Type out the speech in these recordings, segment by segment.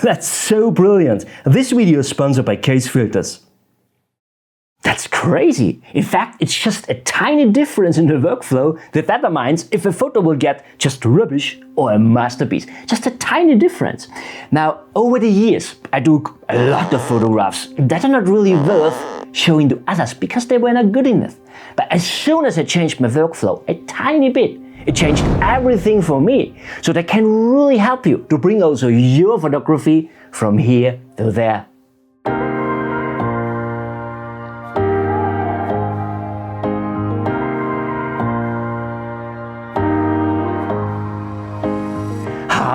That's so brilliant! This video is sponsored by Photrus. That's crazy! In fact, it's just a tiny difference in the workflow that determines if a photo will get just rubbish or a masterpiece. Just a tiny difference. Now, over the years, I took a lot of photographs that are not really worth showing to others because they were not good enough. But as soon as I changed my workflow a tiny bit, it changed everything for me. So that can really help you to bring also your photography from here to there.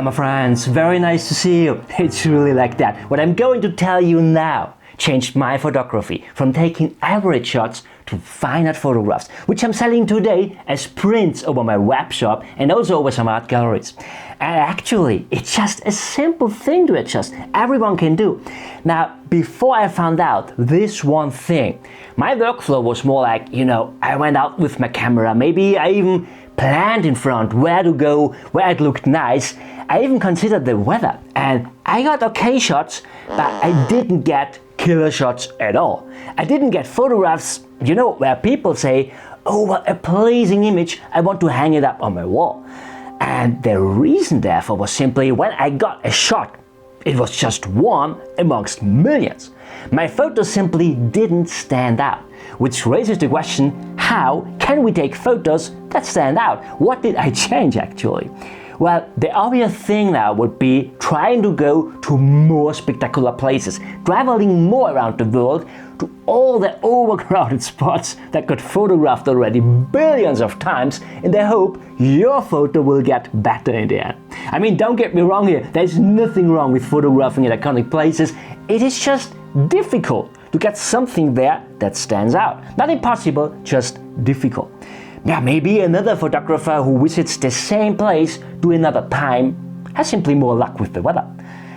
My friends, very nice to see you. It's really like that. What I'm going to tell you now changed my photography from taking average shots to fine art photographs, which I'm selling today as prints over my web shop and also over some art galleries. And actually, it's just a simple thing to adjust. Everyone can do. Now, before I found out this one thing, my workflow was more like, I went out with my camera. Maybe I even planned in front where to go, where it looked nice. I even considered the weather, and I got okay shots, but I didn't get killer shots at all. I didn't get photographs, where people say, oh, what a pleasing image, I want to hang it up on my wall. And the reason therefore was simply when I got a shot, it was just one amongst millions. My photos simply didn't stand out, which raises the question, how can we take photos that stand out? What did I change actually? Well, the obvious thing now would be trying to go to more spectacular places, traveling more around the world to all the overcrowded spots that got photographed already billions of times in the hope your photo will get better in the end. I mean, don't get me wrong here, there's nothing wrong with photographing at iconic places. It is just difficult to get something there that stands out. Not impossible, just difficult. Yeah, maybe another photographer who visits the same place to another time has simply more luck with the weather.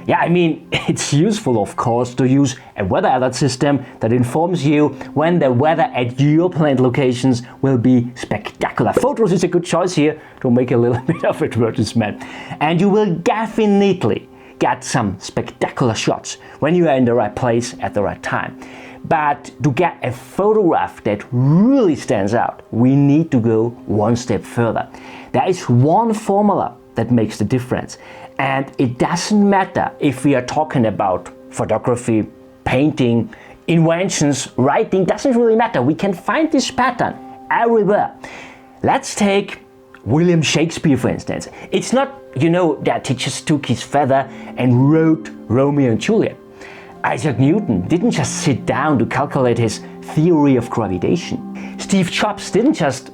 Yeah, I mean, it's useful of course to use a weather alert system that informs you when the weather at your planned locations will be spectacular. Photrus is a good choice here to make a little bit of advertisement. And you will definitely get some spectacular shots when you are in the right place at the right time. But to get a photograph that really stands out, we need to go one step further. There is one formula that makes the difference. And it doesn't matter if we are talking about photography, painting, inventions, writing, doesn't really matter. We can find this pattern everywhere. Let's take William Shakespeare, for instance. It's not, that he just took his feather and wrote Romeo and Juliet. Isaac Newton didn't just sit down to calculate his theory of gravitation. Steve Jobs didn't just,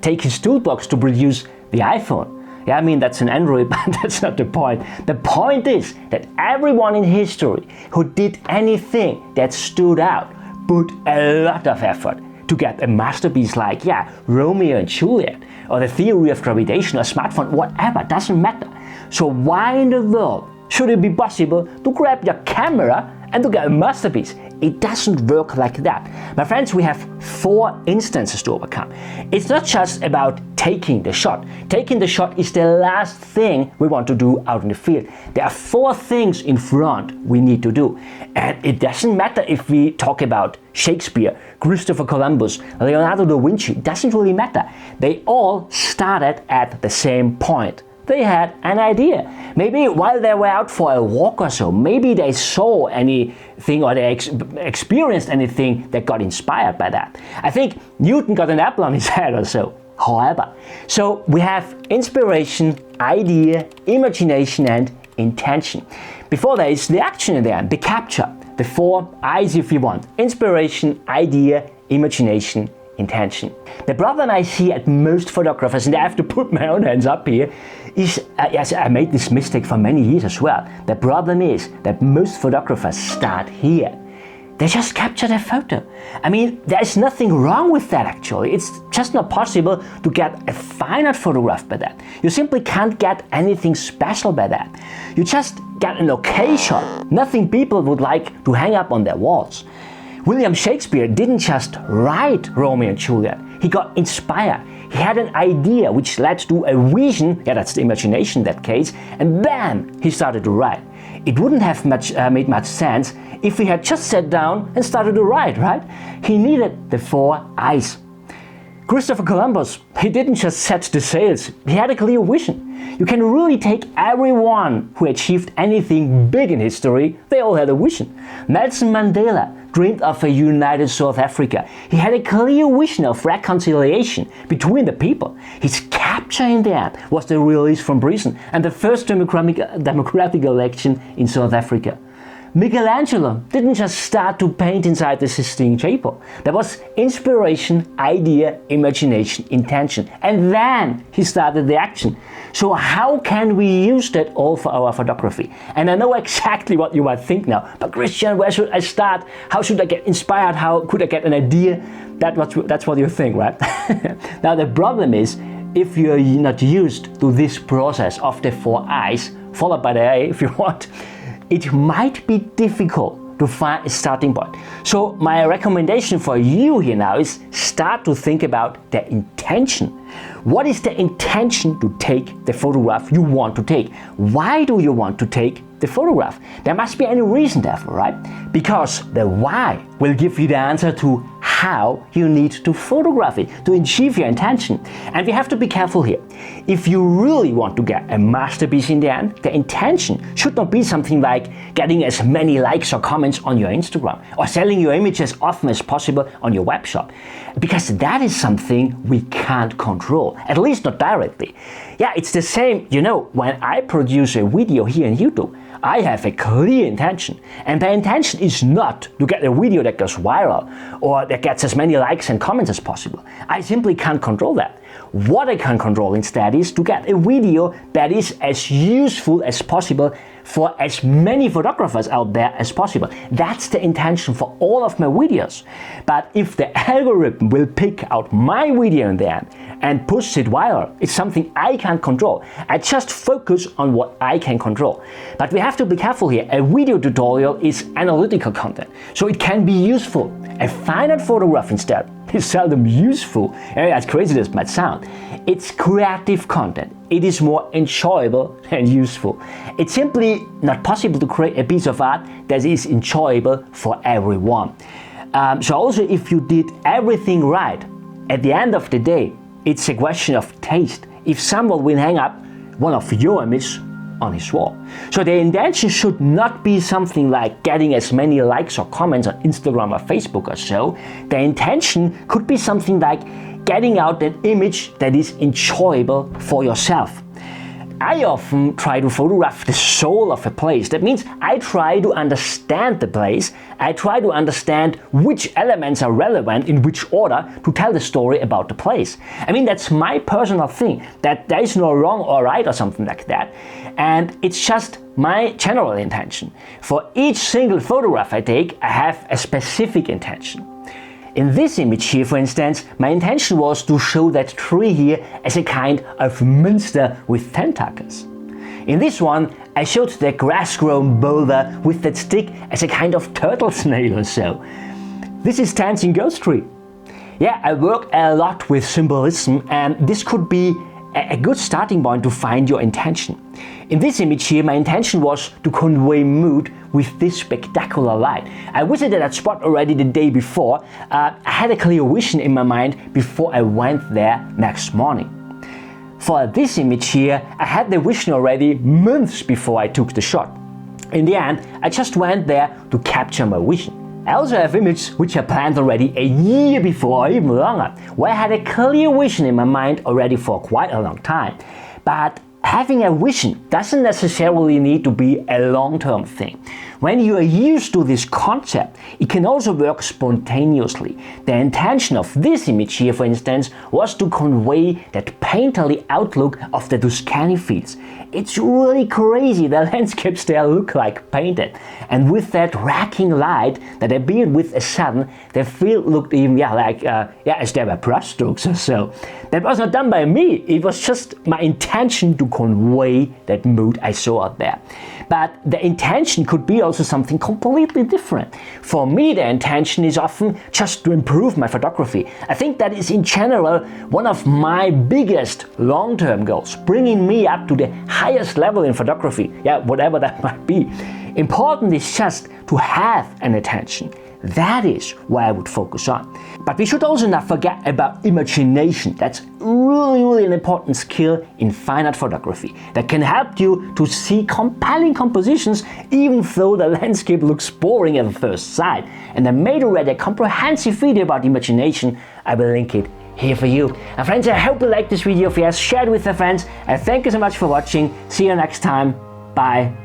take his toolbox to produce the iPhone. Yeah, I mean, that's an Android, but that's not the point. The point is that everyone in history who did anything that stood out put a lot of effort to get a masterpiece like, Romeo and Juliet, or the theory of gravitation, or smartphone, whatever, doesn't matter. So why in the world should it be possible to grab your camera and to get a masterpiece? It doesn't work like that. My friends, we have 4 instances to overcome. It's not just about taking the shot. Taking the shot is the last thing we want to do out in the field. There are 4 things in front we need to do. And it doesn't matter if we talk about Shakespeare, Christopher Columbus, Leonardo da Vinci, it doesn't really matter. They all started at the same point. They had an idea. Maybe while they were out for a walk or so, maybe they saw anything or they experienced anything that got inspired by that. I think Newton got an apple on his head or so. However, so we have inspiration, idea, imagination and intention. Before there is the action in there, the capture, the 4 I's if you want. Inspiration, idea, imagination, intention. The problem I see at most photographers, and I have to put my own hands up here, is, yes, I made this mistake for many years as well. The problem is that most photographers start here. They just capture their photo. I mean, there's nothing wrong with that actually. It's just not possible to get a fine art photograph by that. You simply can't get anything special by that. You just get an okay shot, nothing people would like to hang up on their walls. William Shakespeare didn't just write Romeo and Juliet, he got inspired. He had an idea which led to a vision, that's the imagination in that case, and bam, he started to write. It wouldn't have made much sense if he had just sat down and started to write, right? He needed the 4 eyes. Christopher Columbus, he didn't just set the sails, he had a clear vision. You can really take everyone who achieved anything big in history, they all had a vision. Nelson Mandela dreamed of a united South Africa. He had a clear vision of reconciliation between the people. His capture in the end was the release from prison and the first democratic election in South Africa. Michelangelo didn't just start to paint inside the Sistine Chapel. There was inspiration, idea, imagination, intention, and then he started the action. So how can we use that all for our photography? And I know exactly what you might think now, but Christian, where should I start? How should I get inspired? How could I get an idea? That's what you think, right? Now the problem is, if you're not used to this process of the 4 eyes, followed by the A if you want, it might be difficult to find a starting point. So my recommendation for you here now is start to think about the intention. What is the intention to take the photograph you want to take? Why do you want to take the photograph? There must be any reason therefore, right? Because the why will give you the answer to how you need to photograph it to achieve your intention. And we have to be careful here. If you really want to get a masterpiece in the end, the intention should not be something like getting as many likes or comments on your Instagram or selling your image as often as possible on your web shop. Because that is something we can't control, at least not directly. Yeah, it's the same, when I produce a video here on YouTube, I have a clear intention, and the intention is not to get a video that goes viral or that gets as many likes and comments as possible. I simply can't control that. What I can control instead is to get a video that is as useful as possible for as many photographers out there as possible. That's the intention for all of my videos. But if the algorithm will pick out my video in the end and push it viral, it's something I can't control. I just focus on what I can control. But we have to be careful here. A video tutorial is analytical content, so it can be useful. A finite photograph instead is seldom useful, as crazy as it might sound. It's creative content. It is more enjoyable and useful. It's simply not possible to create a piece of art that is enjoyable for everyone. So also, if you did everything right, at the end of the day, it's a question of taste. If someone will hang up one of your images on his wall. So the intention should not be something like getting as many likes or comments on Instagram or Facebook or so. The intention could be something like getting out an image that is enjoyable for yourself. I often try to photograph the soul of a place. That means I try to understand the place. I try to understand which elements are relevant in which order to tell the story about the place. I mean, that's my personal thing, that there is no wrong or right or something like that. And it's just my general intention. For each single photograph I take, I have a specific intention. In this image here, for instance, my intention was to show that tree here as a kind of monster with tentacles. In this one, I showed the grass-grown boulder with that stick as a kind of turtle snail or so. This is Dancing Ghost Tree. Yeah, I work a lot with symbolism, and this could be a good starting point to find your intention. In this image here, my intention was to convey mood with this spectacular light. I visited that spot already the day before. I had a clear vision in my mind before I went there next morning. For this image here, I had the vision already months before I took the shot. In the end, I just went there to capture my vision. I also have images which I planned already a year before or even longer, where I had a clear vision in my mind already for quite a long time. But having a vision doesn't necessarily need to be a long-term thing. When you are used to this concept, it can also work spontaneously. The intention of this image here, for instance, was to convey that painterly outlook of the Tuscany fields. It's really crazy, the landscapes there look like painted. And with that racking light that appeared with a sudden, the field looked even as there were brushstrokes or so. That was not done by me, it was just my intention to convey that mood I saw out there. but the intention could be also something completely different. For me, the intention is often just to improve my photography. I think that is in general one of my biggest long-term goals, bringing me up to the highest level in photography, yeah, whatever that might be. Important is just to have an intention. That is what I would focus on. But we should also not forget about imagination. That's really an important skill in fine art photography that can help you to see compelling compositions even though the landscape looks boring at first sight. And I made already a comprehensive video about imagination. I will link it here for you. And friends, I hope you liked this video. If yes, share it with your friends. And thank you so much for watching. See you next time. Bye.